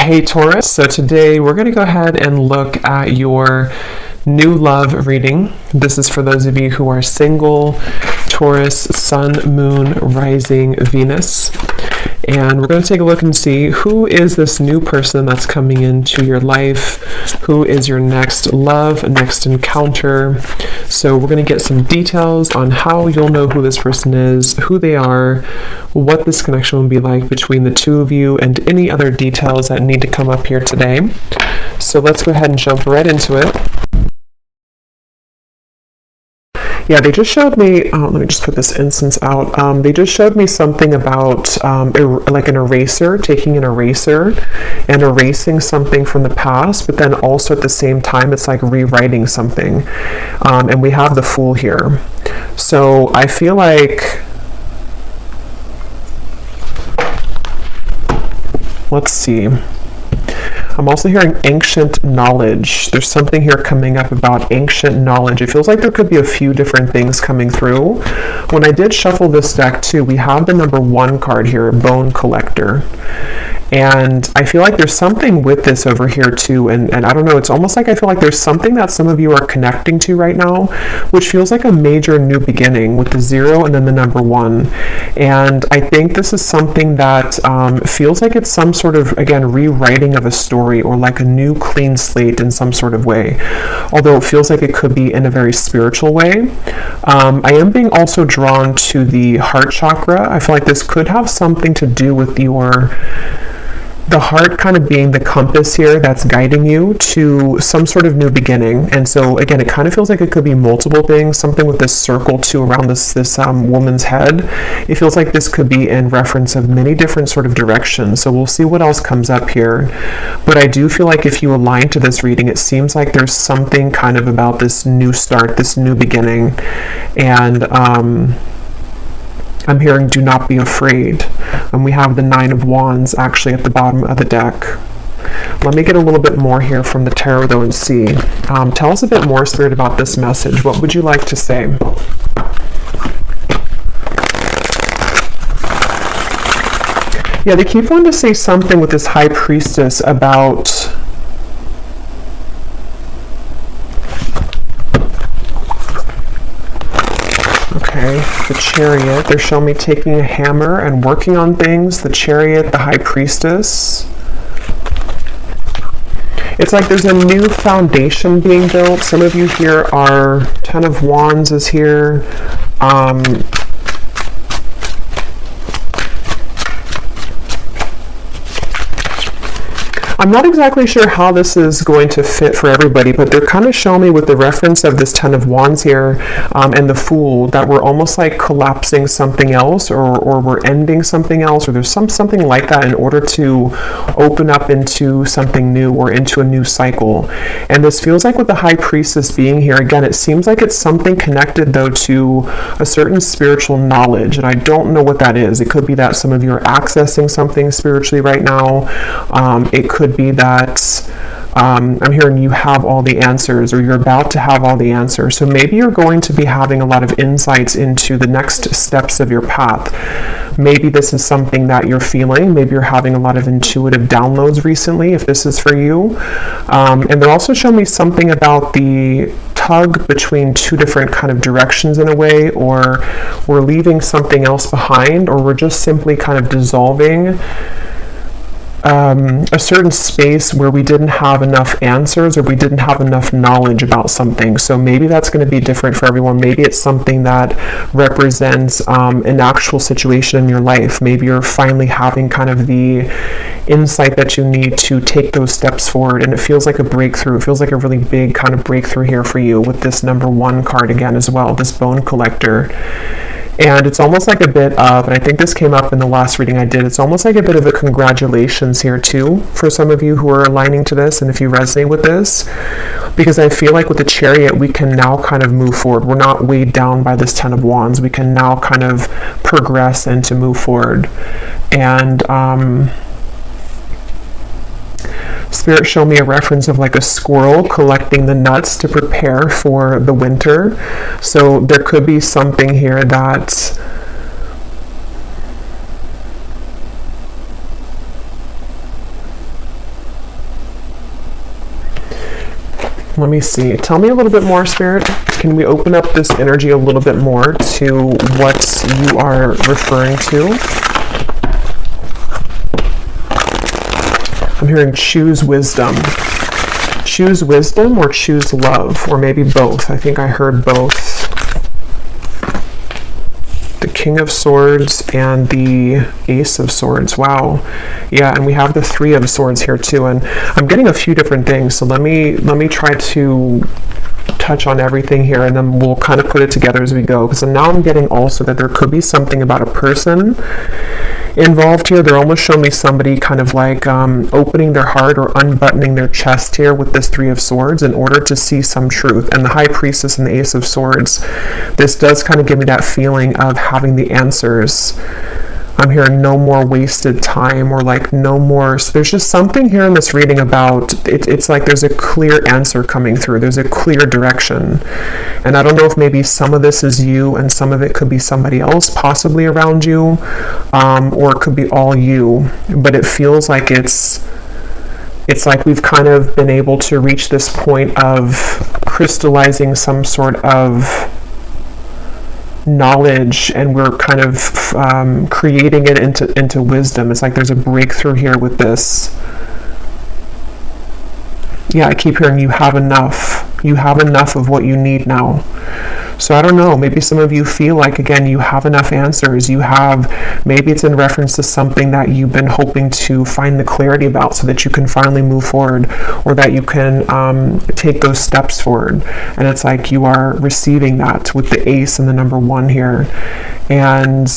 Hey Taurus, so today we're going to go ahead and look at your new love reading. This is for those of you who are single, Taurus, Sun, Moon, Rising, Venus. And we're going to take a look and see who is this new person that's coming into your life, who is your next love, next encounter. So we're going to get some details on how you'll know who this person is, who they are, what this connection will be like between the two of you, and any other details that need to come up here today. So let's go ahead and jump right into it. Yeah, they just showed me, let me just put this incense out. They just showed me something about like an eraser, taking an eraser and erasing something from the past, but then also at the same time, it's like rewriting something. And we have the Fool here. So I feel like, let's see. I'm also hearing ancient knowledge. There's something here coming up about ancient knowledge. It feels like there could be a few different things coming through. When I did shuffle this deck too, we have the number 1 card here, Bone Collector. And I feel like there's something with this over here too. And I don't know, it's almost like I feel like there's something that some of you are connecting to right now, which feels like a major new beginning with the 0 and then the number 1. And I think this is something that feels like it's some sort of, again, rewriting of a story or like a new clean slate in some sort of way. Although it feels like it could be in a very spiritual way. I am being also drawn to the heart chakra. I feel like this could have something to do with the heart kind of being the compass here that's guiding you to some sort of new beginning. And so again, it kind of feels like it could be multiple things, something with this circle too around this woman's head. It feels like this could be in reference of many different sort of directions. So we'll see what else comes up here. But I do feel like if you align to this reading, it seems like there's something kind of about this new start, this new beginning. And I'm hearing do not be afraid. And we have the 9 of Wands actually at the bottom of the deck. Let me get a little bit more here from the tarot though and see. Tell us a bit more, Spirit, about this message. What would you like to say? Yeah, they keep wanting to say something with this High Priestess about the Chariot. They're showing me taking a hammer and working on things. The Chariot, the High Priestess. It's like there's a new foundation being built. Some of you here are 10 of Wands is here. I'm not exactly sure how this is going to fit for everybody, but they're kind of showing me with the reference of this 10 of Wands here and the Fool that we're almost like collapsing something else or we're ending something else, or there's something like that in order to open up into something new or into a new cycle. And this feels like with the High Priestess being here, again, it seems like it's something connected though to a certain spiritual knowledge, and I don't know what that is. It could be that some of you are accessing something spiritually right now. It could be that I'm hearing you have all the answers, or you're about to have all the answers. So maybe you're going to be having a lot of insights into the next steps of your path. Maybe this is something that you're feeling. Maybe you're having a lot of intuitive downloads recently, if this is for you. And they're also showing me something about the tug between two different kind of directions in a way, or we're leaving something else behind, or we're just simply kind of dissolving a certain space where we didn't have enough answers, or we didn't have enough knowledge about something. So maybe that's going to be different for everyone. Maybe it's something that represents an actual situation in your life. Maybe you're finally having kind of the insight that you need to take those steps forward, and it feels like a breakthrough. It feels like a really big kind of breakthrough here for you with this number 1 card again as well, this Bone Collector. And it's almost like a bit of, and I think this came up in the last reading I did, it's almost like a bit of a congratulations here too for some of you who are aligning to this, and if you resonate with this, because I feel like with the Chariot, we can now kind of move forward. We're not weighed down by this 10 of Wands. We can now kind of progress and to move forward. And Spirit showed me a reference of like a squirrel collecting the nuts to prepare for the winter. So there could be something here that Let me see. Tell me a little bit more, Spirit. Can we open up this energy a little bit more to what you are referring to? I'm hearing choose wisdom. Choose wisdom or choose love, or maybe both. I think I heard both. The King of Swords and the Ace of Swords. Wow. Yeah, and we have the Three of Swords here too, and I'm getting a few different things, so let me try to touch on everything here, and then we'll kind of put it together as we go, because now I'm getting also that there could be something about a person involved here. They're almost showing me somebody kind of like opening their heart or unbuttoning their chest here with this Three of Swords in order to see some truth. And the High Priestess and the Ace of Swords, this does kind of give me that feeling of having the answers. I'm hearing no more wasted time, or like no more. So there's just something here in this reading about it's like there's a clear answer coming through. There's a clear direction. And I don't know if maybe some of this is you and some of it could be somebody else possibly around you, or it could be all you. But it feels like it's like we've kind of been able to reach this point of crystallizing some sort of knowledge, and we're kind of creating it into wisdom. It's like there's a breakthrough here with this. Yeah, I keep hearing you have enough. You have enough of what you need now. So I don't know, maybe some of you feel like, again, you have enough answers. You have, maybe it's in reference to something that you've been hoping to find the clarity about so that you can finally move forward, or that you can take those steps forward. And it's like you are receiving that with the Ace and the number 1 here. And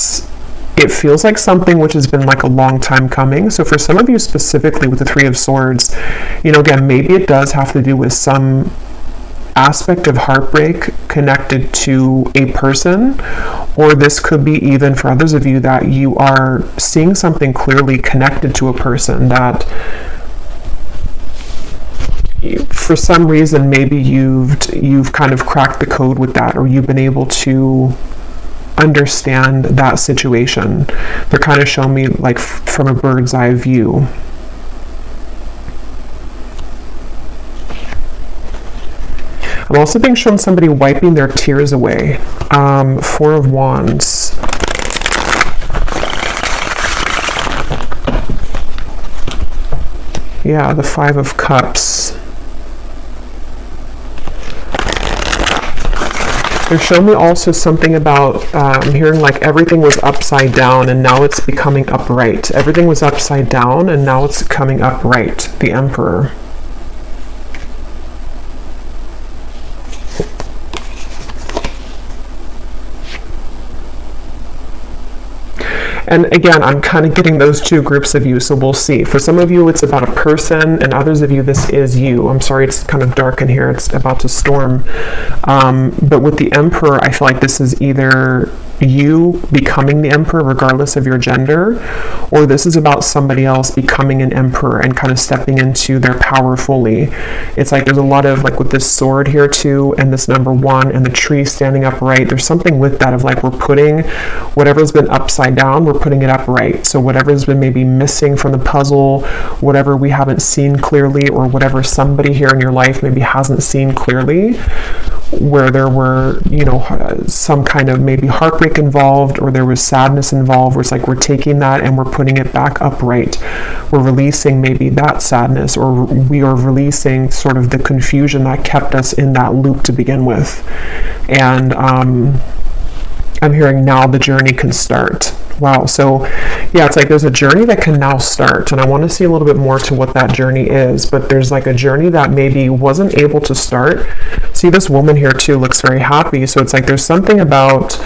it feels like something which has been like a long time coming. So for some of you specifically with the Three of Swords, you know, again, maybe it does have to do with some aspect of heartbreak connected to a person, or this could be even for others of you that you are seeing something clearly connected to a person that for some reason maybe you've kind of cracked the code with that, or you've been able to understand that situation. They're kind of showing me like from a bird's eye view. I'm also being shown somebody wiping their tears away. 4 of Wands. Yeah, the 5 of Cups. They're showing me also something about, I'm hearing like everything was upside down and now it's becoming upright. Everything was upside down and now it's coming upright. The Emperor. And again, I'm kind of getting those two groups of you, so we'll see. For some of you, it's about a person, and others of you, this is you. I'm sorry, it's kind of dark in here. It's about to storm. But with the Emperor, I feel like this is either you becoming the Emperor regardless of your gender, or this is about somebody else becoming an Emperor and kind of stepping into their power fully. It's like there's a lot of like with this sword here too, and this number 1 and the tree standing upright. There's something with that of like we're putting whatever's been upside down, we're putting it upright. So whatever's been maybe missing from the puzzle, whatever we haven't seen clearly, or whatever somebody here in your life maybe hasn't seen clearly, where there were, you know, some kind of maybe heartbreak involved, or there was sadness involved, where it's like we're taking that and we're putting it back upright. We're releasing maybe that sadness, or we are releasing sort of the confusion that kept us in that loop to begin with. And I'm hearing now the journey can start. Wow. So yeah, it's like there's a journey that can now start, and I want to see a little bit more to what that journey is. But there's like a journey that maybe wasn't able to start. See, this woman here too looks very happy. So it's like there's something about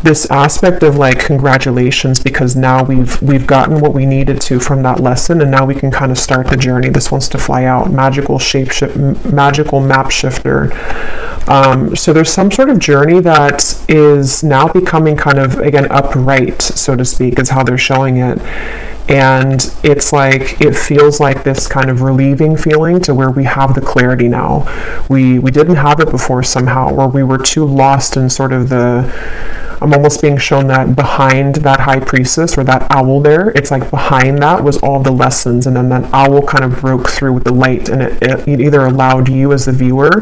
this aspect of like congratulations, because now we've gotten what we needed to from that lesson, and now we can kind of start the journey. This wants to fly out. Magical magical map shifter. So there's some sort of journey that is now becoming kind of, again, upright, so to speak, is how they're showing it. And it's like, it feels like this kind of relieving feeling to where we have the clarity now. We didn't have it before somehow, or we were too lost in sort of I'm almost being shown that behind that high priestess or that owl there, it's like behind that was all the lessons, and then that owl kind of broke through with the light, and it either allowed you as the viewer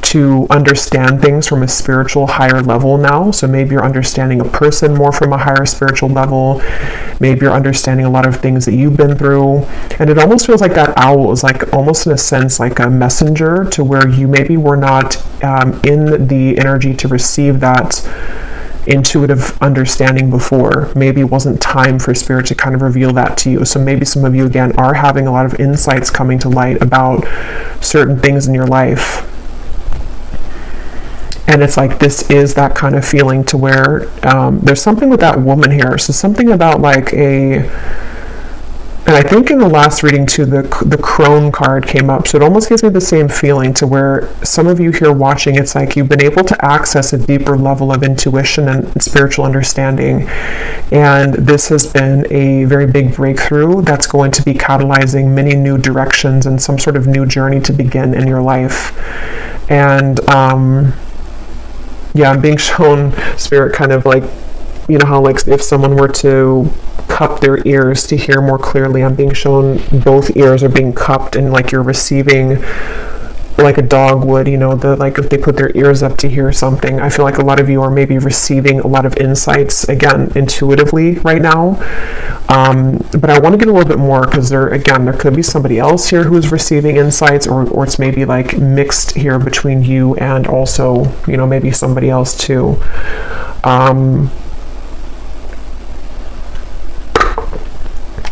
to understand things from a spiritual higher level now. So maybe you're understanding a person more from a higher spiritual level. Maybe you're understanding a lot of things that you've been through. And it almost feels like that owl is like almost in a sense like a messenger to where you maybe were not in the energy to receive that intuitive understanding before. Maybe it wasn't time for spirit to kind of reveal that to you. So maybe some of you again are having a lot of insights coming to light about certain things in your life. And it's like, this is that kind of feeling to where there's something with that woman here. So something about like and I think in the last reading too, the crone card came up. So it almost gives me the same feeling to where some of you here watching, it's like you've been able to access a deeper level of intuition and spiritual understanding. And this has been a very big breakthrough that's going to be catalyzing many new directions and some sort of new journey to begin in your life. And yeah, I'm being shown spirit kind of like, you know how like if someone were to cup their ears to hear more clearly, I'm being shown both ears are being cupped, and like you're receiving like a dog would, you know, like if they put their ears up to hear something. I feel like a lot of you are maybe receiving a lot of insights again intuitively right now. But I want to get a little bit more, because there could be somebody else here who's receiving insights, or it's maybe like mixed here between you and also, you know, maybe somebody else too.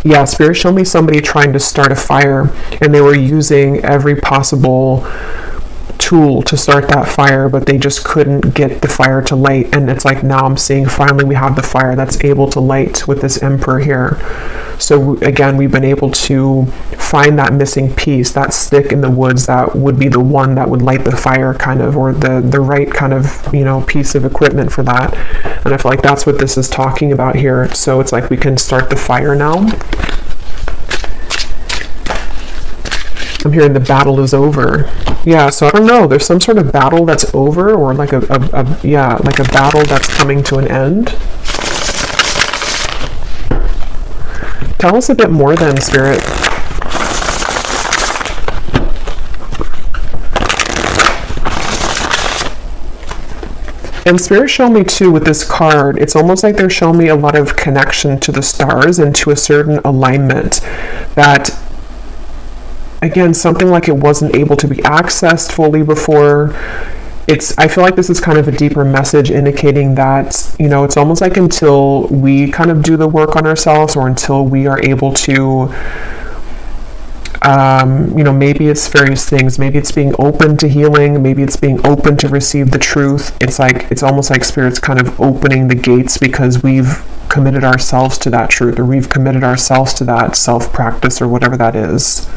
Yeah, Spirit showed me somebody trying to start a fire, and they were using every possible tool to start that fire, but they just couldn't get the fire to light. And it's like, now I'm seeing finally we have the fire that's able to light with this Emperor here. So again, we've been able to find that missing piece, that stick in the woods that would be the one that would light the fire kind of, or the right kind of, you know, piece of equipment for that. And I feel like that's what this is talking about here. So it's like we can start the fire now. I'm hearing the battle is over. Yeah, so I don't know. There's some sort of battle that's over, or like like a battle that's coming to an end. Tell us a bit more then, Spirit. And Spirit showed me too with this card, it's almost like they're showing me a lot of connection to the stars and to a certain alignment that, again, something like it wasn't able to be accessed fully before. I feel like this is kind of a deeper message indicating that, you know, it's almost like until we kind of do the work on ourselves, or until we are able to, you know, maybe it's various things. Maybe it's being open to healing. Maybe it's being open to receive the truth. It's like, it's almost like Spirit's kind of opening the gates because we've committed ourselves to that truth, or we've committed ourselves to that self-practice, or whatever that is.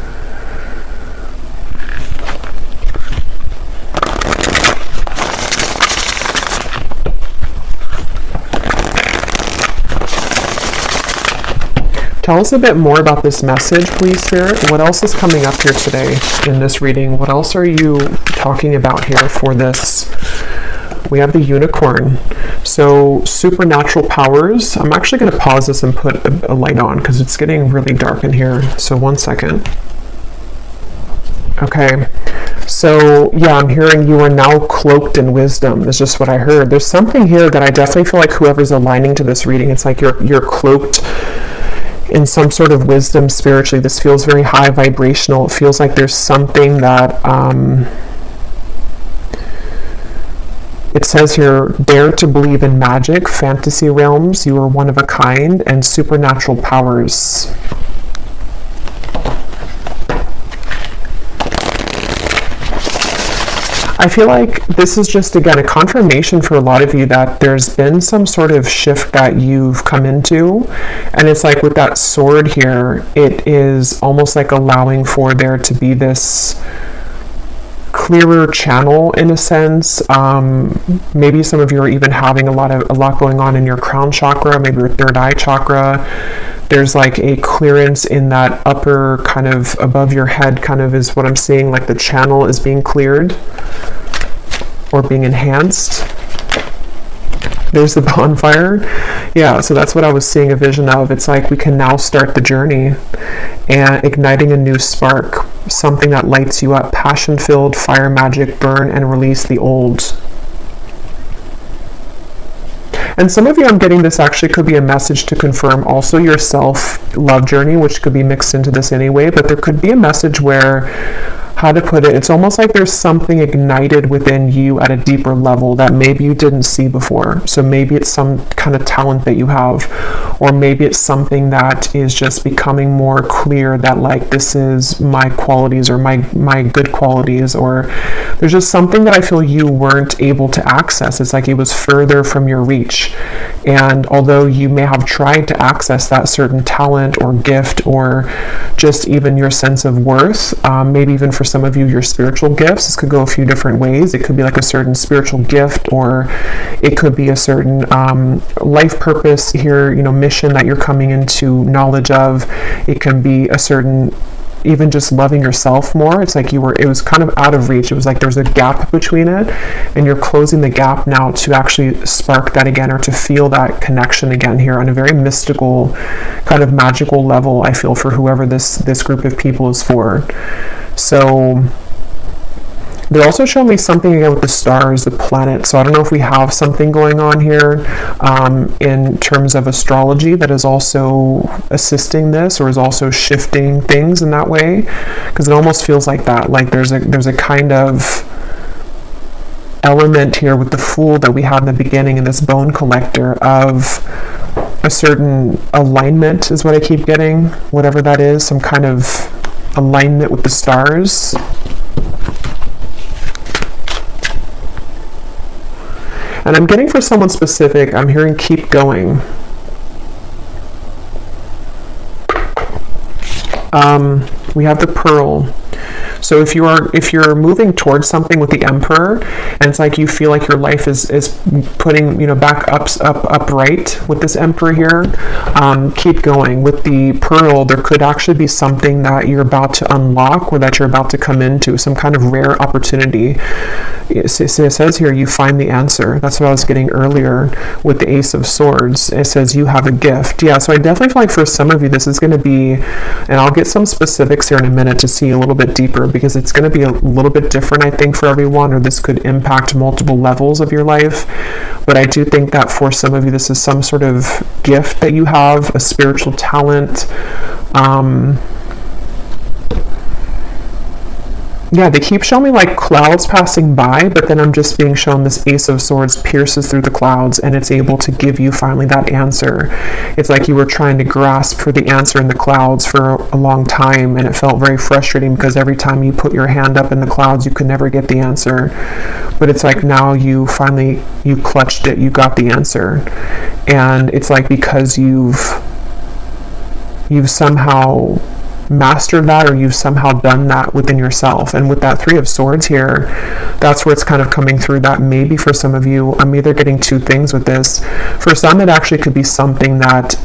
Tell us a bit more about this message, please, Spirit. What else is coming up here today in this reading? What else are you talking about here for this? We have the unicorn. So supernatural powers. I'm actually going to pause this and put a light on because it's getting really dark in here. So 1 second. Okay. So yeah, I'm hearing you are now cloaked in wisdom. That's just what I heard. There's something here that I definitely feel like whoever's aligning to this reading, it's like you're cloaked in some sort of wisdom spiritually. This feels very high vibrational. It feels like there's something that it says here, dare to believe in magic, fantasy realms, you are one of a kind, and supernatural powers. I feel like this is just, again, a confirmation for a lot of you that there's been some sort of shift that you've come into. And it's like with that sword here, it is almost like allowing for there to be this clearer channel in a sense. Maybe some of you are even having a lot going on in your crown chakra, maybe your third eye chakra. There's like a clearance in that upper kind of above your head kind of is what I'm seeing, like the channel is being cleared or being enhanced. There's the bonfire. Yeah, so that's what I was seeing a vision of. It's like we can now start the journey and igniting a new spark, something that lights you up, passion-filled, fire magic, burn and release the old. And some of you, I'm getting this actually could be a message to confirm also your self-love journey, which could be mixed into this anyway, but there could be a message where, how to put it, it's almost like there's something ignited within you at a deeper level that maybe you didn't see before. So maybe it's some kind of talent that you have, or maybe it's something that is just becoming more clear that like this is my qualities or my good qualities, or there's just something that I feel you weren't able to access. It's like it was further from your reach. And although you may have tried to access that certain talent or gift or just even your sense of worth, maybe even for some of you, your spiritual gifts, this could go a few different ways. It could be like a certain spiritual gift, or it could be a certain life purpose here, mission that you're coming into knowledge of. It can be a certain, even just loving yourself more. It's like it was kind of out of reach. It was like there's a gap between it, and you're closing the gap now to actually spark that again, or to feel that connection again here on a very mystical, kind of magical level, I feel, for whoever this group of people is for. So they're also showing me something again with the stars, the planets. So I don't know if we have something going on here in terms of astrology that is also assisting this, or is also shifting things in that way, because it almost feels like that. Like there's a kind of element here with the Fool that we had in the beginning in this Bone Collector of a certain alignment is what I keep getting, whatever that is, some kind of alignment with the stars. And I'm getting for someone specific, I'm hearing keep going. We have the Pearl. So if you're moving towards something with the Emperor, and it's like you feel like your life is putting back upright with this Emperor here, keep going. With the Pearl, there could actually be something that you're about to unlock, or that you're about to come into, some kind of rare opportunity. It says here you find the answer. That's what I was getting earlier with the Ace of Swords. It says you have a gift. Yeah, so I definitely feel like for some of you this is going to be, and I'll get some specifics here in a minute to see a little bit deeper, because it's going to be a little bit different, I think, for everyone, or this could impact multiple levels of your life. But I do think that for some of you this is some sort of gift that you have, a spiritual talent. Yeah, they keep showing me like clouds passing by, but then I'm just being shown this Ace of Swords pierces through the clouds, and it's able to give you finally that answer. It's like you were trying to grasp for the answer in the clouds for a long time, and it felt very frustrating because every time you put your hand up in the clouds, you could never get the answer. But it's like now you clutched it, you got the answer. And it's like because you've somehow mastered that, or you've somehow done that within yourself. And with that Three of Swords here, that's where it's kind of coming through, that maybe for some of you, I'm either getting two things with this. For some, it actually could be something that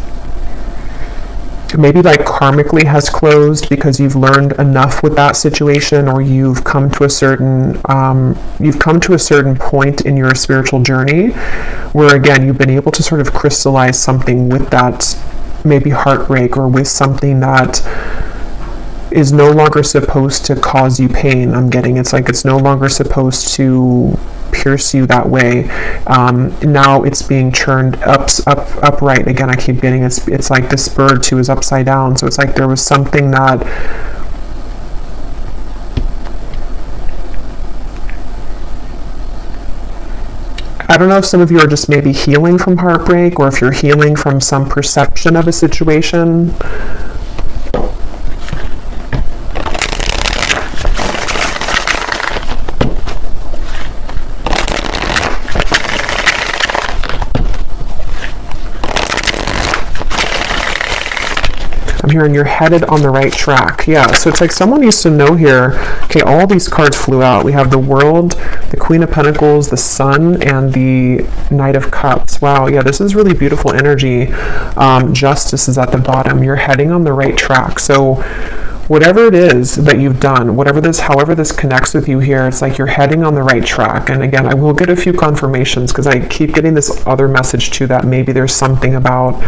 maybe like karmically has closed because you've learned enough with that situation, or you've come to a certain point in your spiritual journey where again you've been able to sort of crystallize something with that maybe heartbreak, or with something that is no longer supposed to cause you pain. I'm getting it's like it's no longer supposed to pierce you that way. Now it's being churned upright again. I keep getting it's like this bird too is upside down. So it's like there was something that I don't know if some of you are just maybe healing from heartbreak, or if you're healing from some perception of a situation. I'm hearing you're headed on the right track. Yeah, so it's like someone needs to know here. Okay, all these cards flew out. We have the World, the Queen of Pentacles, the Sun, and the Knight of Cups. Wow, yeah, this is really beautiful energy. Justice is at the bottom. You're heading on the right track. So whatever it is that you've done, however this connects with you here, it's like you're heading on the right track. And again, I will get a few confirmations because I keep getting this other message too, that maybe there's something about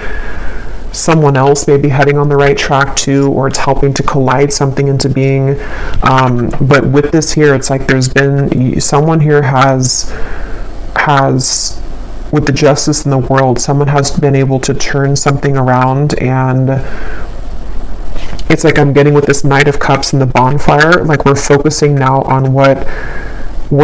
someone else maybe heading on the right track too, or it's helping to collide something into being. But with this here, it's like there's been someone here has with the Justice in the World, someone has been able to turn something around. And it's like I'm getting with this Knight of Cups and the bonfire, like we're focusing now on what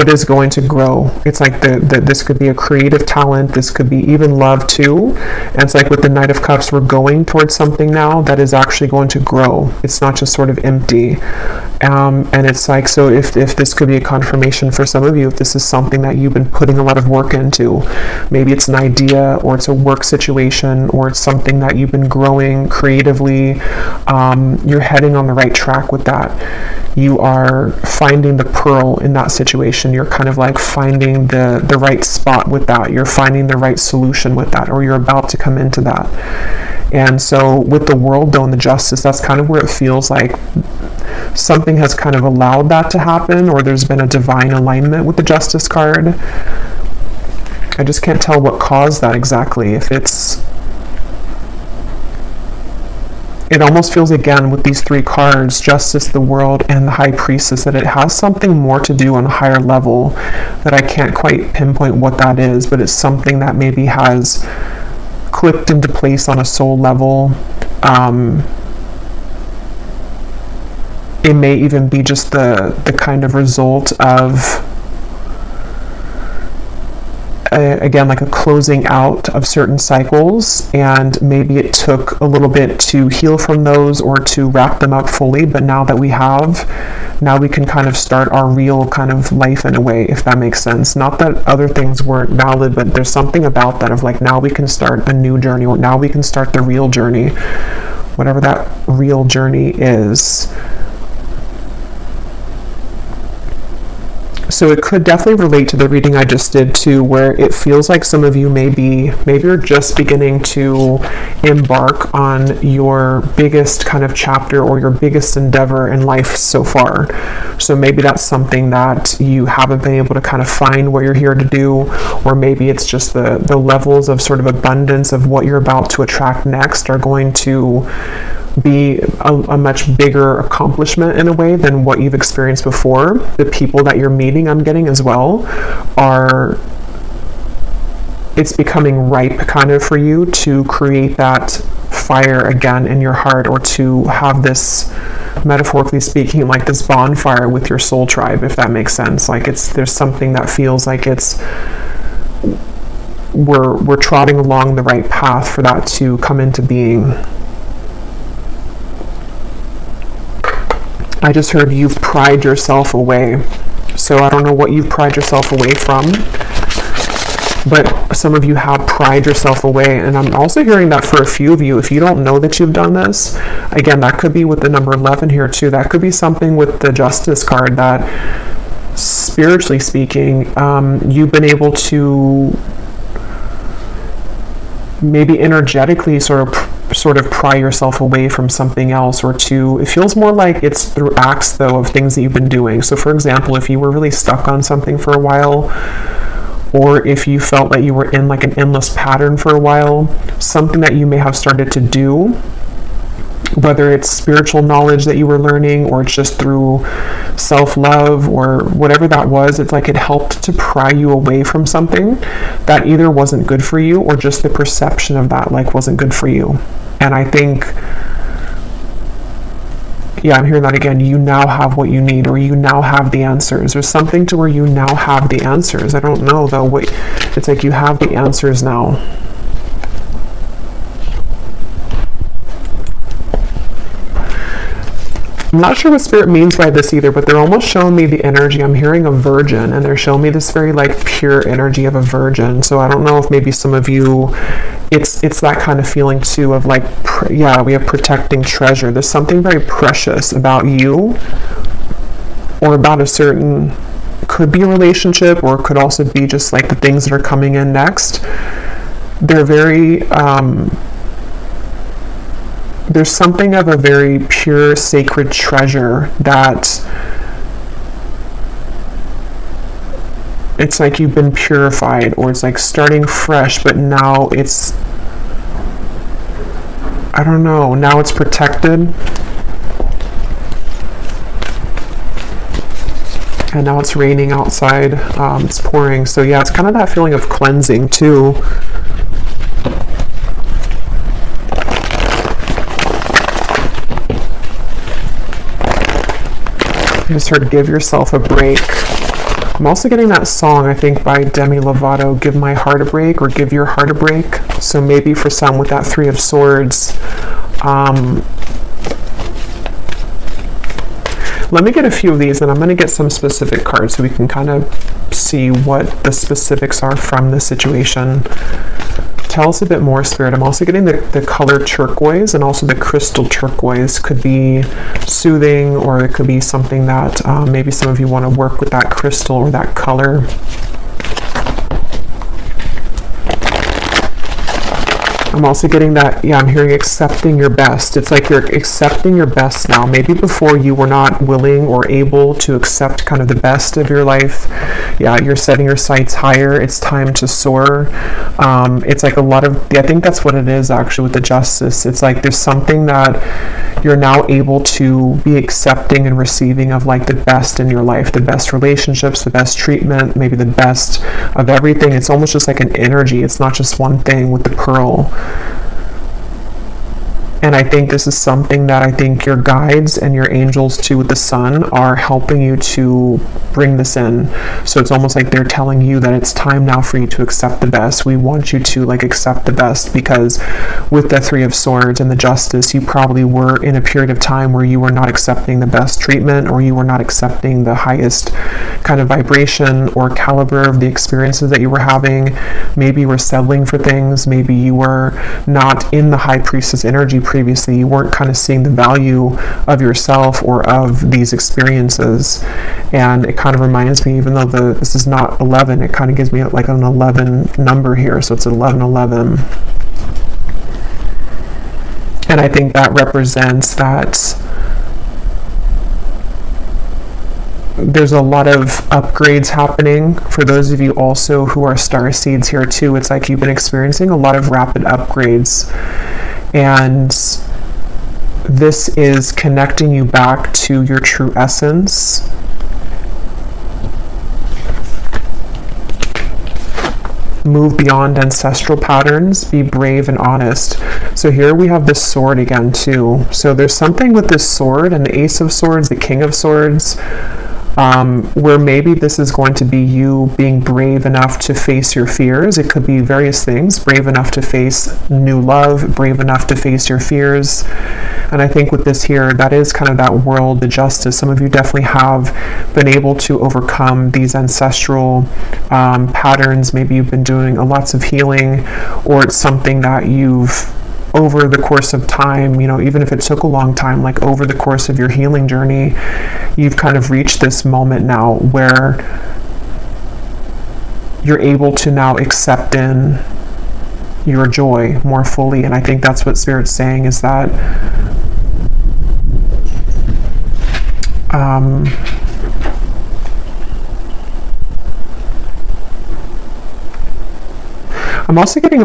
is going to grow. It's like this could be a creative talent, this could be even love too. And it's like with the Knight of Cups, we're going towards something now that is actually going to grow. It's not just sort of empty. And it's like, so if this could be a confirmation for some of you, if this is something that you've been putting a lot of work into, maybe it's an idea, or it's a work situation, or it's something that you've been growing creatively, you're heading on the right track with that. You are finding the pearl in that situation. You're kind of like finding the right spot with that. You're finding the right solution with that, or you're about to come into that. And so with the World though and the Justice, that's kind of where it feels like something has kind of allowed that to happen, or there's been a divine alignment with the Justice card. I just can't tell what caused that exactly. It almost feels, again, with these three cards, Justice, the World, and the High Priestess, that it has something more to do on a higher level that I can't quite pinpoint what that is, but it's something that maybe has clicked into place on a soul level. It may even be just the kind of result of, again, like a closing out of certain cycles, and maybe it took a little bit to heal from those or to wrap them up fully, but now that we can kind of start our real kind of life in a way, if that makes sense. Not that other things weren't valid, but there's something about that of like, now we can start a new journey, or now we can start the real journey, whatever that real journey is. So it could definitely relate to the reading I just did too, where it feels like some of you maybe you're just beginning to embark on your biggest kind of chapter or your biggest endeavor in life so far. So maybe that's something that you haven't been able to kind of find what you're here to do, or maybe it's just the levels of sort of abundance of what you're about to attract next are going to be a much bigger accomplishment in a way than what you've experienced before. The people that you're meeting, I'm getting as well, it's becoming ripe kind of for you to create that fire again in your heart, or to have this, metaphorically speaking, like this bonfire with your soul tribe, if that makes sense. Like there's something that feels like we're trotting along the right path for that to come into being. I just heard you've pried yourself away. So I don't know what you've pried yourself away from, but some of you have pried yourself away. And I'm also hearing that for a few of you, if you don't know that you've done this, again, that could be with the number 11 here too. That could be something with the Justice card that, spiritually speaking, you've been able to maybe energetically sort of pry yourself away from something else, or it feels more like it's through acts though of things that you've been doing. So for example, if you were really stuck on something for a while, or if you felt that you were in like an endless pattern for a while, something that you may have started to do, whether it's spiritual knowledge that you were learning, or it's just through self-love, or whatever that was, it's like it helped to pry you away from something that either wasn't good for you, or just the perception of that like wasn't good for you. And I think, yeah, I'm hearing that again. You now have what you need, or you now have the answers. There's something to where you now have the answers. I don't know though. It's like you have the answers now. I'm not sure what Spirit means by this either, but they're almost showing me the energy. I'm hearing a virgin, and they're showing me this very like pure energy of a virgin. So I don't know if maybe some of you, it's that kind of feeling too of like, yeah, we have protecting treasure. There's something very precious about you, or about a certain, could be a relationship, or it could also be just like the things that are coming in next. They're very, there's something of a very pure, sacred treasure that it's like you've been purified, or it's like starting fresh, but now it's, I don't know, now it's protected. And now it's raining outside, it's pouring. So yeah, it's kind of that feeling of cleansing too. You just heard "Give Yourself a Break." I'm also getting that song, I think, by Demi Lovato, "Give My Heart a Break," or "Give Your Heart a Break." So maybe for some with that Three of Swords, let me get a few of these, and I'm going to get some specific cards so we can kind of see what the specifics are from the situation. Tell us a bit more, Spirit. I'm also getting the color turquoise, and also the crystal turquoise. Could be soothing, or it could be something that maybe some of you want to work with that crystal or that color. I'm also getting that, yeah, I'm hearing accepting your best. It's like you're accepting your best now. Maybe before you were not willing or able to accept kind of the best of your life. Yeah, you're setting your sights higher. It's time to soar. It's like a lot of, I think that's what it is actually with the Justice. It's like there's something that you're now able to be accepting and receiving of, like the best in your life, the best relationships, the best treatment, maybe the best of everything. It's almost just like an energy. It's not just one thing with the Pearl. And I think this is something that I think your guides and your angels too with the Sun are helping you to bring this in. So it's almost like they're telling you that it's time now for you to accept the best. We want you to like accept the best, because with the Three of Swords and the Justice, you probably were in a period of time where you were not accepting the best treatment, or you were not accepting the highest kind of vibration or caliber of the experiences that you were having. Maybe you were settling for things. Maybe you were not in the High Priestess energy previously. You weren't kind of seeing the value of yourself or of these experiences. And it kind of reminds me, even though this is not 11, it kind of gives me like an 11 number here. So it's 1111. And I think that represents that there's a lot of upgrades happening. For those of you also who are star seeds here too, it's like you've been experiencing a lot of rapid upgrades. And this is connecting you back to your true essence. Move beyond ancestral patterns. Be brave and honest. So here we have this sword again too. So there's something with this sword and the Ace of Swords, the King of Swords, where maybe this is going to be you being brave enough to face your fears. It could be various things. Brave enough to face new love, brave enough to face your fears. And I think with this here, that is kind of that world, the Justice. Some of you definitely have been able to overcome these ancestral patterns. Maybe you've been doing lots of healing, or it's something that you've, over the course of time, you know, even if it took a long time, like over the course of your healing journey, you've kind of reached this moment now where you're able to now accept in your joy more fully. And I think that's what Spirit's saying, is that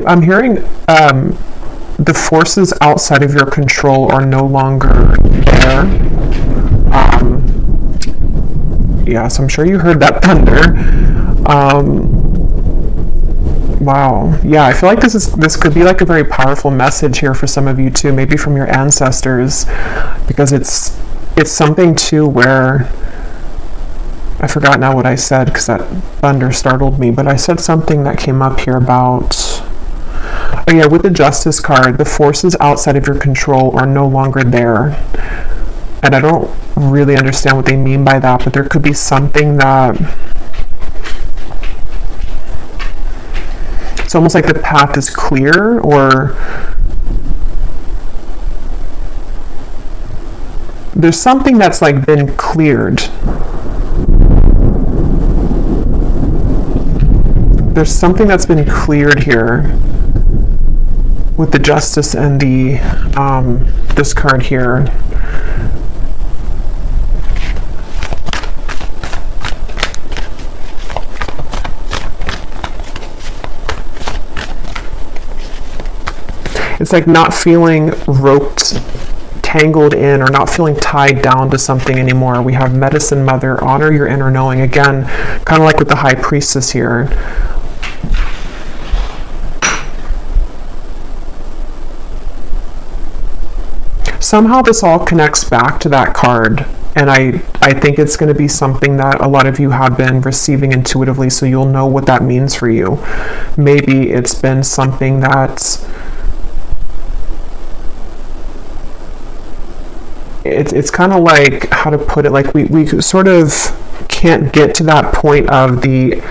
I'm hearing the forces outside of your control are no longer there. Yeah, so I'm sure you heard that thunder. Wow. Yeah, I feel like this could be like a very powerful message here for some of you too, maybe from your ancestors, because it's something too where I forgot now what I said because that thunder startled me, but I said something that came up here about, oh yeah, with the Justice card, the forces outside of your control are no longer there. And I don't really understand what they mean by that, but there could be something that, it's almost like the path is clear, or there's something that's like been cleared. There's something that's been cleared here with the Justice and the this card here. It's like not feeling roped, tangled in, or not feeling tied down to something anymore. We have Medicine Mother, honor your inner knowing. Again, kind of like with the High Priestess here. Somehow this all connects back to that card, and I think it's going to be something that a lot of you have been receiving intuitively, so you'll know what that means for you. Maybe it's been something that's it's kind of like, how to put it, like we sort of can't get to that point of the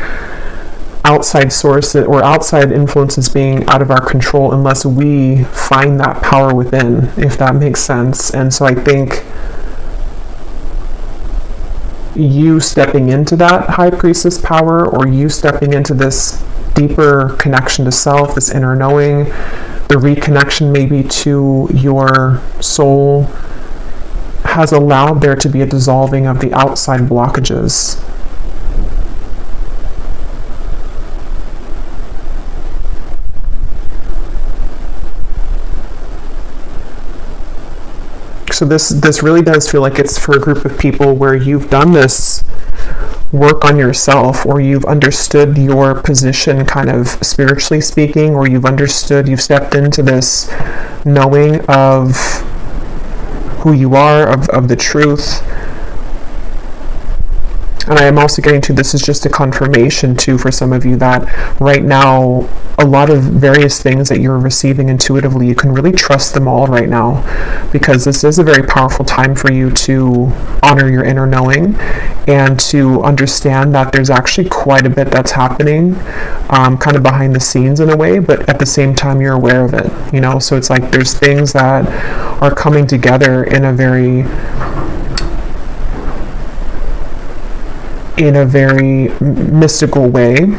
outside source or outside influences being out of our control unless we find that power within, if that makes sense. And so I think you stepping into that High Priestess power, or you stepping into this deeper connection to self, this inner knowing, the reconnection maybe to your soul, has allowed there to be a dissolving of the outside blockages. So this really does feel like it's for a group of people where you've done this work on yourself, or you've understood your position kind of spiritually speaking, or you've stepped into this knowing of who you are, of the truth. And I am also getting to, this is just a confirmation too for some of you that right now a lot of various things that you're receiving intuitively, you can really trust them all right now, because this is a very powerful time for you to honor your inner knowing and to understand that there's actually quite a bit that's happening kind of behind the scenes in a way, but at the same time you're aware of it, you know. So it's like there's things that are coming together in a very mystical way,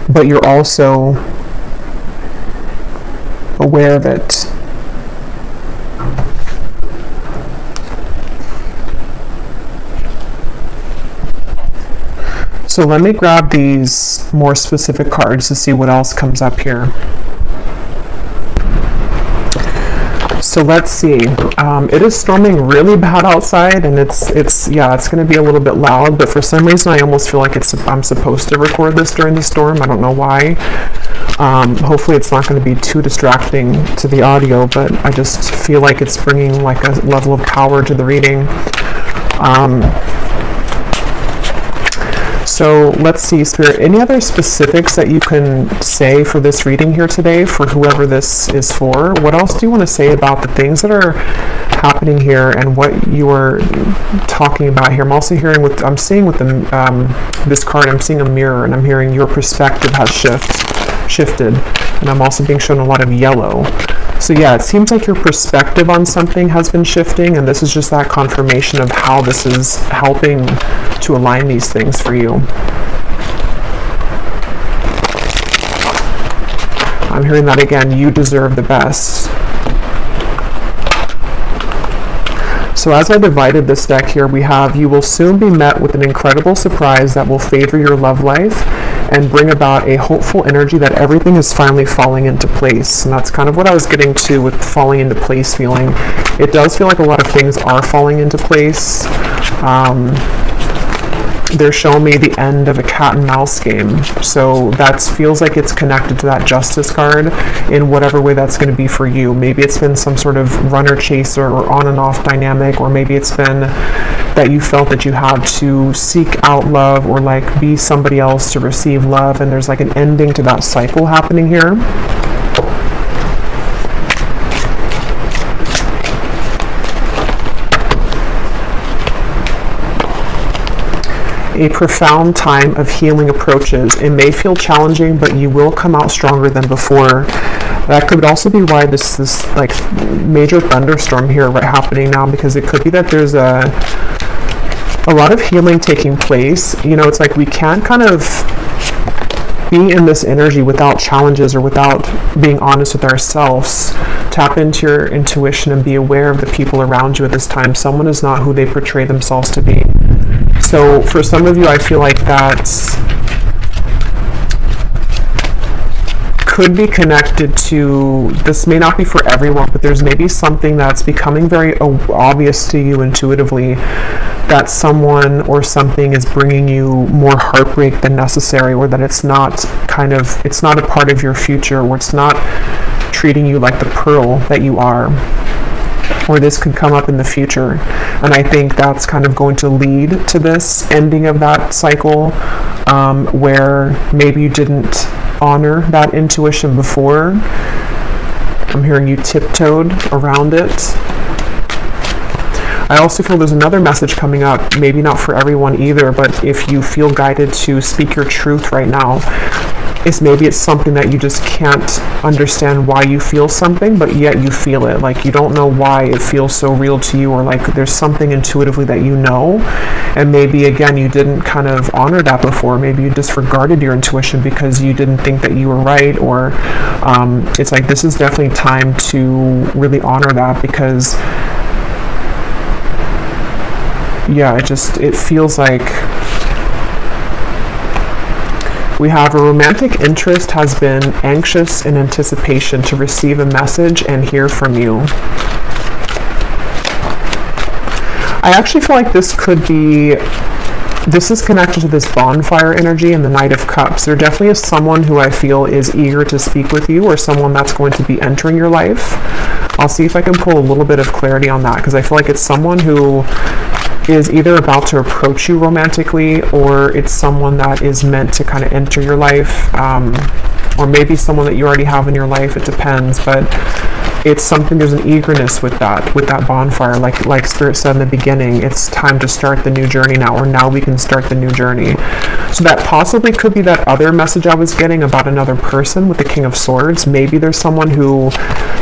but you're also aware of it. So let me grab these more specific cards to see what else comes up here. So let's see. It is storming really bad outside, and it's going to be a little bit loud. But for some reason, I almost feel like I'm supposed to record this during the storm. I don't know why. Hopefully, it's not going to be too distracting to the audio. But I just feel like it's bringing like a level of power to the reading. So let's see, Spirit, any other specifics that you can say for this reading here today, for whoever this is for? What else do you want to say about the things that are happening here and what you are talking about here? I'm also hearing I'm seeing with this card, I'm seeing a mirror, and I'm hearing your perspective has shifted, and I'm also being shown a lot of yellow. So yeah, it seems like your perspective on something has been shifting, and this is just that confirmation of how this is helping to align these things for you. I'm hearing that again, you deserve the best. So as I divided this deck here, we have, you will soon be met with an incredible surprise that will favor your love life and bring about a hopeful energy that everything is finally falling into place. And that's kind of what I was getting to with falling into place feeling. It does feel like a lot of things are falling into place. They're showing me the end of a cat and mouse game. So that feels like it's connected to that Justice card in whatever way that's going to be for you. Maybe it's been some sort of runner chaser or on and off dynamic, or maybe it's been that you felt that you had to seek out love or like be somebody else to receive love, and there's like an ending to that cycle happening here. a profound time of healing approaches. It may feel challenging, but you will come out stronger than before. That could also be why this like major thunderstorm here happening now, because it could be that there's a lot of healing taking place. You know, it's like we can't kind of be in this energy without challenges or without being honest with ourselves. Tap into your intuition and be aware of the people around you at this time. Someone is not who they portray themselves to be. So for some of you, I feel like that could be connected to, this may not be for everyone, but there's maybe something that's becoming very obvious to you intuitively, that someone or something is bringing you more heartbreak than necessary, or that it's not a part of your future, or it's not treating you like the pearl that you are. Or this could come up in the future. And I think that's kind of going to lead to this ending of that cycle, where maybe you didn't honor that intuition before. I'm hearing you tiptoed around it. I also feel there's another message coming up, maybe not for everyone either, but if you feel guided to speak your truth right now, maybe it's something that you just can't understand why you feel something, but yet you feel it. Like you don't know why it feels so real to you, or like there's something intuitively that you know, and maybe again you didn't kind of honor that before. Maybe you disregarded your intuition because you didn't think that you were right, or it's like this is definitely time to really honor that, because yeah, it feels like we have a romantic interest has been anxious in anticipation to receive a message and hear from you. I actually feel like this is connected to this bonfire energy and the Knight of Cups. There definitely is someone who I feel is eager to speak with you, or someone that's going to be entering your life. I'll see if I can pull a little bit of clarity on that, because I feel like it's someone who is either about to approach you romantically, or it's someone that is meant to kind of enter your life, or maybe someone that you already have in your life. It depends, but it's something, there's an eagerness with that bonfire, like Spirit said in the beginning. It's time to start the new journey now, or now we can start the new journey. So that possibly could be that other message I was getting about another person with the King of Swords. Maybe there's someone who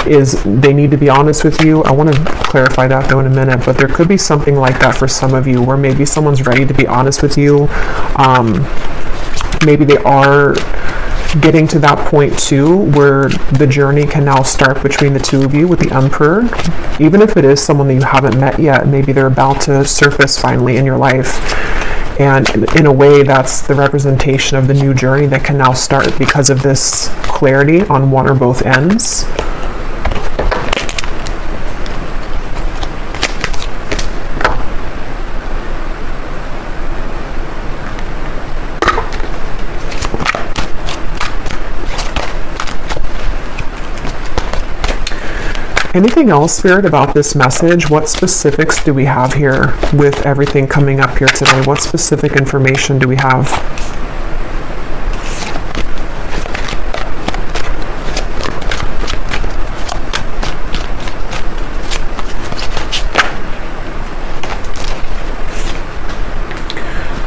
they need to be honest with you. I want to clarify that though in a minute, but there could be something like that for some of you, where maybe someone's ready to be honest with you. Maybe they are getting to that point too, where the journey can now start between the two of you with the Emperor. Even if it is someone that you haven't met yet, maybe they're about to surface finally in your life. And in a way, that's the representation of the new journey that can now start because of this clarity on one or both ends. Anything else, Spirit, about this message? What specifics do we have here with everything coming up here today? What specific information do we have?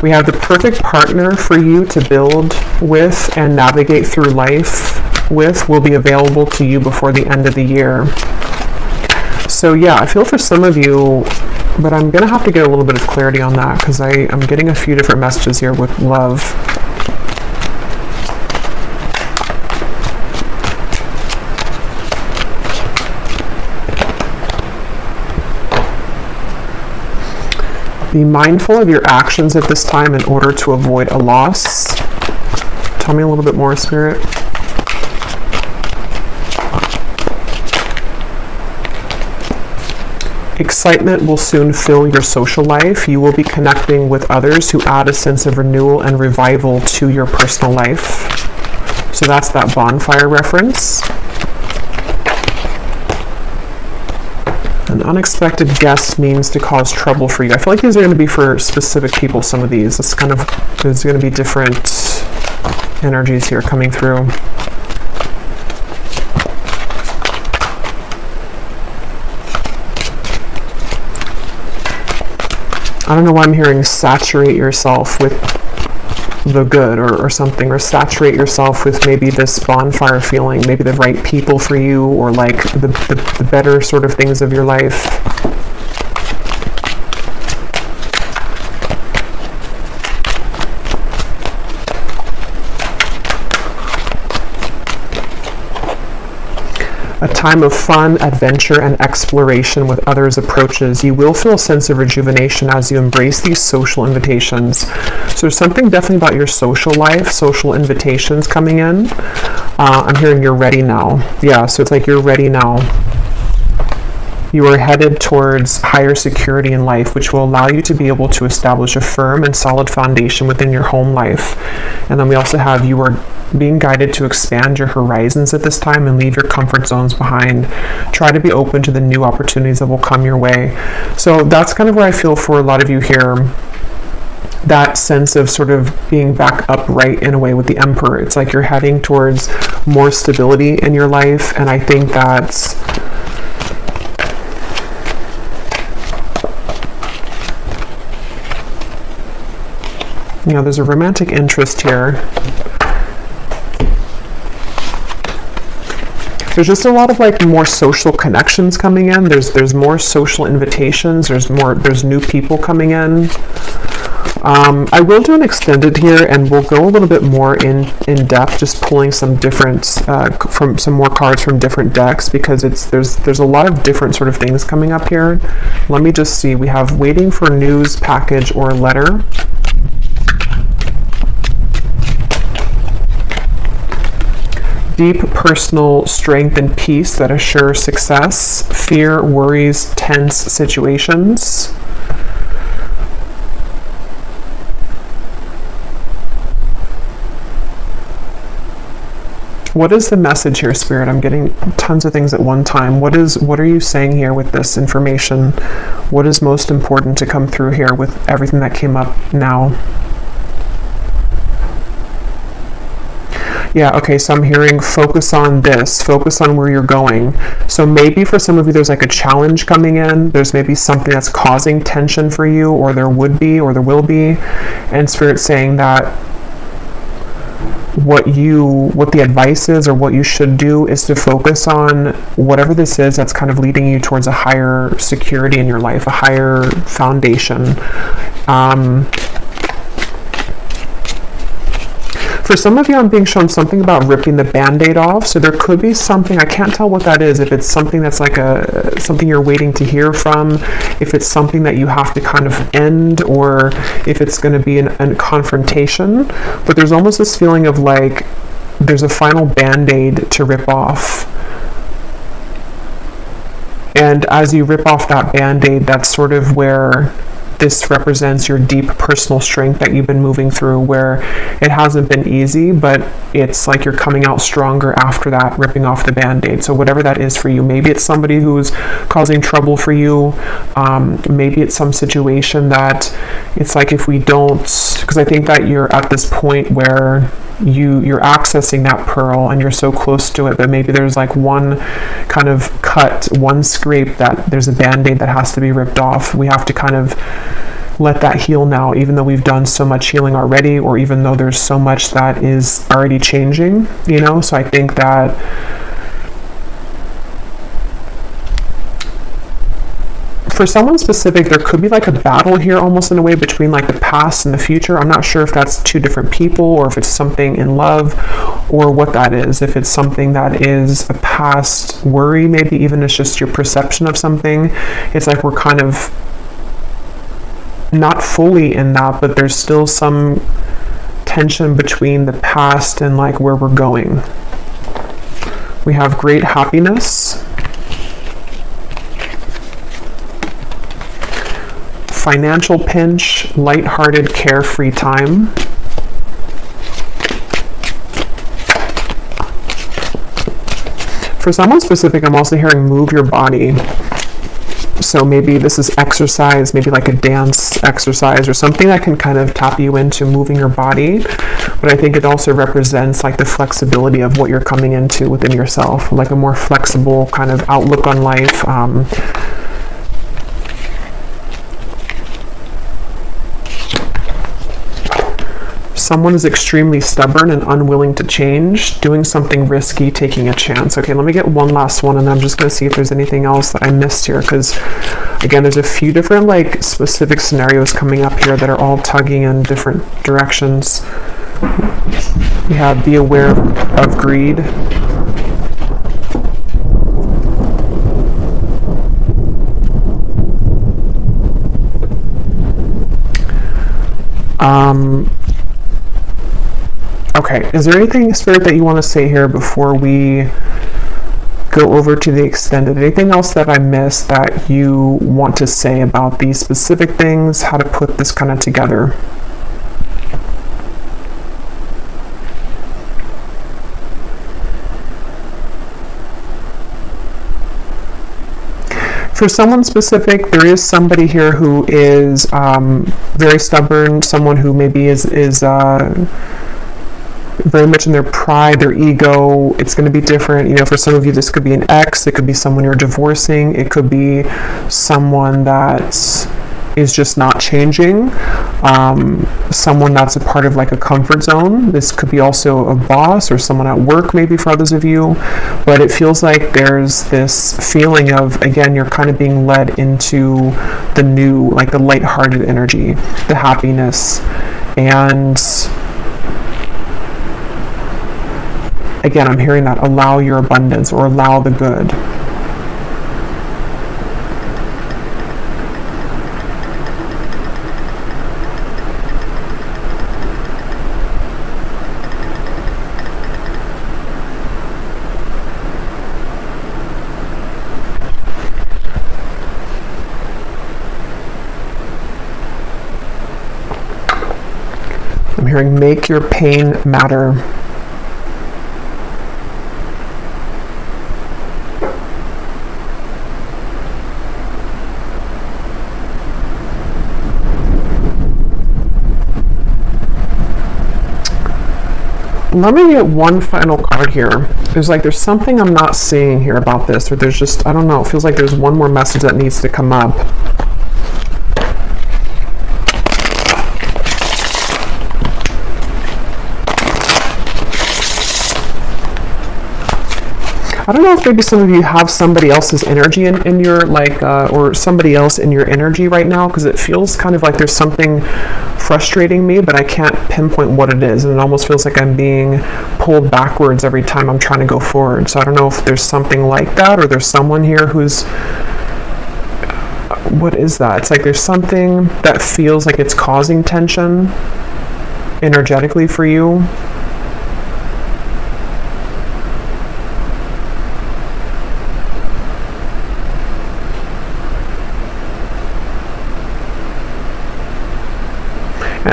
We have the perfect partner for you to build with and navigate through life with will be available to you before the end of the year. So yeah, I feel for some of you, but I'm going to have to get a little bit of clarity on that, because I'm getting a few different messages here with love. Be mindful of your actions at this time in order to avoid a loss. Tell me a little bit more, Spirit. Excitement will soon fill your social life. You will be connecting with others who add a sense of renewal and revival to your personal life. So that's that bonfire reference. An unexpected guest means to cause trouble for you. I feel like these are going to be for specific people, some of these. There's going to be different energies here coming through. I don't know why I'm hearing saturate yourself with the good or something, or saturate yourself with maybe this bonfire feeling, maybe the right people for you, or like the better sort of things of your life. A time of fun, adventure, and exploration with others approaches. You will feel a sense of rejuvenation as you embrace these social invitations. So there's something definitely about your social life, social invitations coming in. I'm hearing you're ready now. Yeah, so it's like you're ready now. You are headed towards higher security in life, which will allow you to be able to establish a firm and solid foundation within your home life. And then we also have you are being guided to expand your horizons at this time and leave your comfort zones behind. Try to be open to the new opportunities that will come your way. So that's kind of where I feel for a lot of you here. That sense of sort of being back upright in a way with the Emperor. It's like you're heading towards more stability in your life, and I think that's there's a romantic interest here. There's just a lot of like more social connections coming in. There's more social invitations. There's new people coming in. I will do an extended here, and we'll go a little bit more in depth, just pulling some different from some more cards from different decks, because there's a lot of different sort of things coming up here. Let me just see. We have waiting for news, package, or letter. Deep personal strength and peace that assure success. Fear, worries, tense situations. What is the message here, Spirit? I'm getting tons of things at one time. What are you saying here with this information? What is most important to come through here with everything that came up now? Yeah, okay, so I'm hearing focus on this, focus on where you're going. So maybe for some of you, there's like a challenge coming in. There's maybe something that's causing tension for you, or there would be, or there will be. And Spirit's saying that what the advice is, or what you should do, is to focus on whatever this is that's kind of leading you towards a higher security in your life, a higher foundation. For some of you, I'm being shown something about ripping the Band-Aid off. So there could be something, I can't tell what that is, if it's something that's like something you're waiting to hear from, if it's something that you have to kind of end, or if it's going to be a confrontation. But there's almost this feeling of like there's a final Band-Aid to rip off. And as you rip off that Band-Aid, that's sort of where this represents your deep personal strength that you've been moving through, where it hasn't been easy, but it's like you're coming out stronger after that, ripping off the Band-Aid. So whatever that is for you, maybe it's somebody who's causing trouble for you, maybe it's some situation that it's like, if we don't, because I think that you're at this point where you're accessing that pearl and you're so close to it, but maybe there's like one kind of cut, one scrape, that there's a Band-Aid that has to be ripped off. We have to kind of let that heal now, even though we've done so much healing already, or even though there's so much that is already changing, so I think that for someone specific, there could be like a battle here, almost in a way, between like the past and the future. I'm not sure if that's two different people, or if it's something in love, or what that is. If it's something that is a past worry, maybe even it's just your perception of something. It's like we're kind of not fully in that, but there's still some tension between the past and like where we're going. We have great happiness. Financial pinch, lighthearted, carefree time. For someone specific, I'm also hearing move your body. So maybe this is exercise, maybe like a dance exercise or something that can kind of tap you into moving your body. But I think it also represents like the flexibility of what you're coming into within yourself, like a more flexible kind of outlook on life. someone is extremely stubborn and unwilling to change, doing something risky, taking a chance. Okay, let me get one last one, and I'm just going to see if there's anything else that I missed here, because again, there's a few different like specific scenarios coming up here that are all tugging in different directions. We have be aware of greed. Okay, is there anything, Spirit, that you want to say here before we go over to the extended? Anything else that I missed that you want to say about these specific things, how to put this kind of together? For someone specific, there is somebody here who is very stubborn, someone who maybe is very much in their pride, their ego. It's going to be different. You know, for some of you, this could be an ex, it could be someone you're divorcing, it could be someone that is just not changing, someone that's a part of like a comfort zone. This could be also a boss or someone at work, maybe for others of you, but it feels like there's this feeling of, again, you're kind of being led into the new, like the lighthearted energy, the happiness, and again, I'm hearing that allow your abundance or allow the good. I'm hearing make your pain matter. Let me get one final card here. There's something I'm not seeing here about this, or there's just, I don't know, it feels like there's one more message that needs to come up. I don't know if maybe some of you have somebody else's energy in your, like, or somebody else in your energy right now, because it feels kind of like there's something frustrating me, but I can't pinpoint what it is, and it almost feels like I'm being pulled backwards every time I'm trying to go forward. So I don't know if there's something like that, or there's someone here who's, what is that? It's like there's something that feels like it's causing tension energetically for you.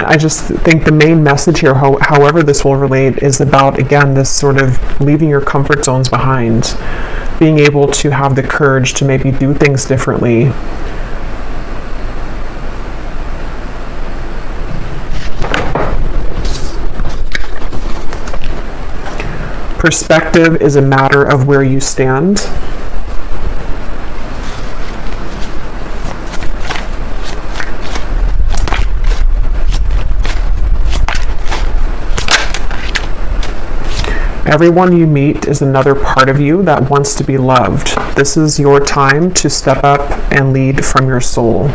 I just think the main message here, however this will relate, is about, again, this sort of leaving your comfort zones behind, being able to have the courage to maybe do things differently. Perspective is a matter of where you stand. Everyone you meet is another part of you that wants to be loved. This is your time to step up and lead from your soul.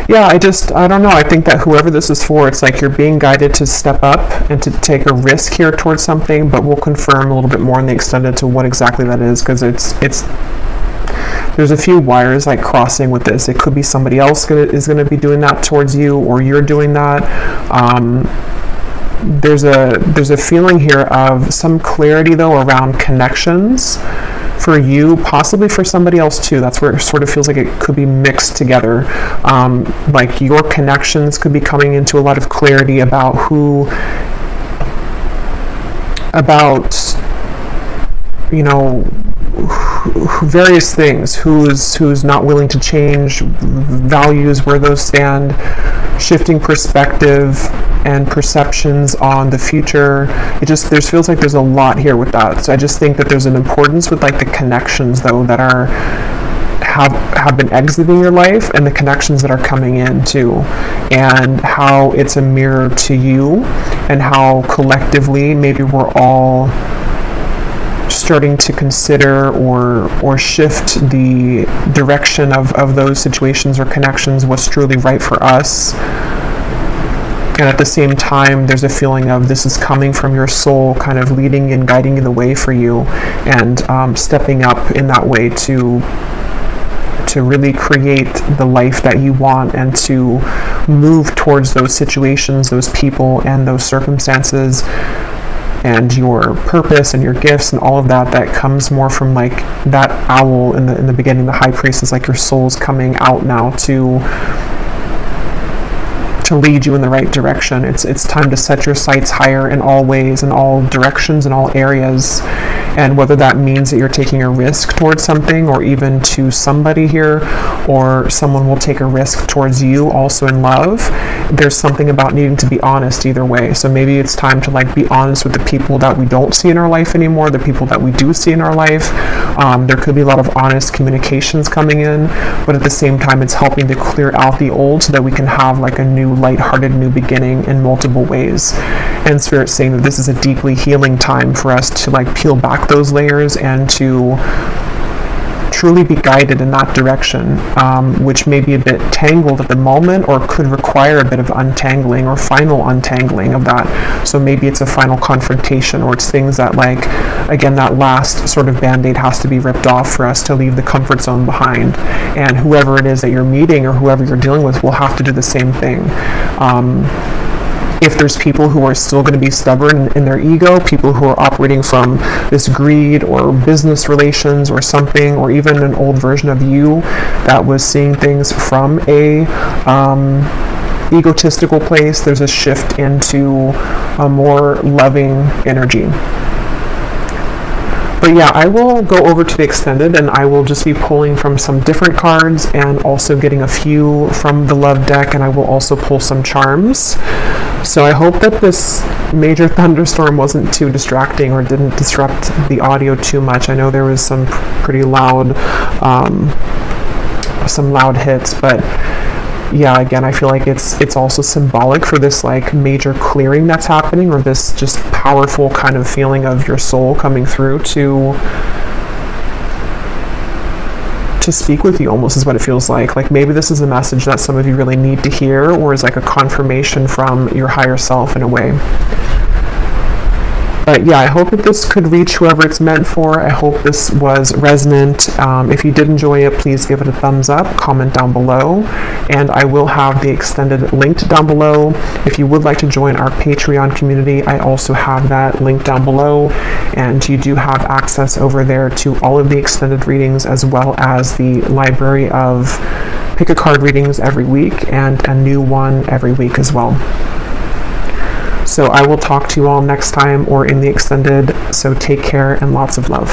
Yeah, I don't know. I think that whoever this is for, it's like you're being guided to step up and to take a risk here towards something, but we'll confirm a little bit more in the extended to what exactly that is, because there's a few wires like crossing with this. It could be somebody else is going to be doing that towards you, or you're doing that. There's a feeling here of some clarity though around connections for you, possibly for somebody else too. That's where it sort of feels like it could be mixed together. Like your connections could be coming into a lot of clarity about various things, who's not willing to change, values, where those stand, shifting perspective and perceptions on the future. There feels like there's a lot here with that. So I just think that there's an importance with like the connections though that have been exiting your life and the connections that are coming in too, and how it's a mirror to you, and how collectively maybe we're all starting to consider or shift the direction of those situations or connections, what's truly right for us. And at the same time, there's a feeling of this is coming from your soul, kind of leading and guiding the way for you, and stepping up in that way to really create the life that you want, and to move towards those situations, those people, and those circumstances, and your purpose and your gifts and all of that comes more from like that owl in the beginning. The high priest is like your soul's coming out now to lead you in the right direction. It's time to set your sights higher in all ways, in all directions, in all areas. And whether that means that you're taking a risk towards something, or even to somebody here, or someone will take a risk towards you also in love, there's something about needing to be honest either way. So maybe it's time to like be honest with the people that we don't see in our life anymore, the people that we do see in our life. There could be a lot of honest communications coming in, but at the same time it's helping to clear out the old so that we can have like a new lighthearted new beginning in multiple ways. And Spirit's saying that this is a deeply healing time for us to like peel back those layers and to truly be guided in that direction, which may be a bit tangled at the moment, or could require a bit of untangling or final untangling of that. So maybe it's a final confrontation, or it's things that like, again, that last sort of band-aid has to be ripped off for us to leave the comfort zone behind. And whoever it is that you're meeting or whoever you're dealing with will have to do the same thing. If there's people who are still going to be stubborn in their ego, people who are operating from this greed or business relations or something, or even an old version of you that was seeing things from a egotistical place, there's a shift into a more loving energy. But yeah, I will go over to the extended, and I will just be pulling from some different cards and also getting a few from the love deck, and I will also pull some charms. So I hope that this major thunderstorm wasn't too distracting or didn't disrupt the audio too much. I know there was some pretty loud, hits, but yeah, again, I feel like it's also symbolic for this like major clearing that's happening, or this just powerful kind of feeling of your soul coming through to speak with you, almost is what it feels like. Like maybe this is a message that some of you really need to hear, or is like a confirmation from your higher self in a way. But yeah, I hope that this could reach whoever it's meant for. I hope this was resonant. If you did enjoy it, please give it a thumbs up, comment down below, and I will have the extended linked down below. If you would like to join our Patreon community, I also have that linked down below, and you do have access over there to all of the extended readings, as well as the library of pick a card readings every week and a new one every week as well. So I will talk to you all next time or in the extended. So take care and lots of love.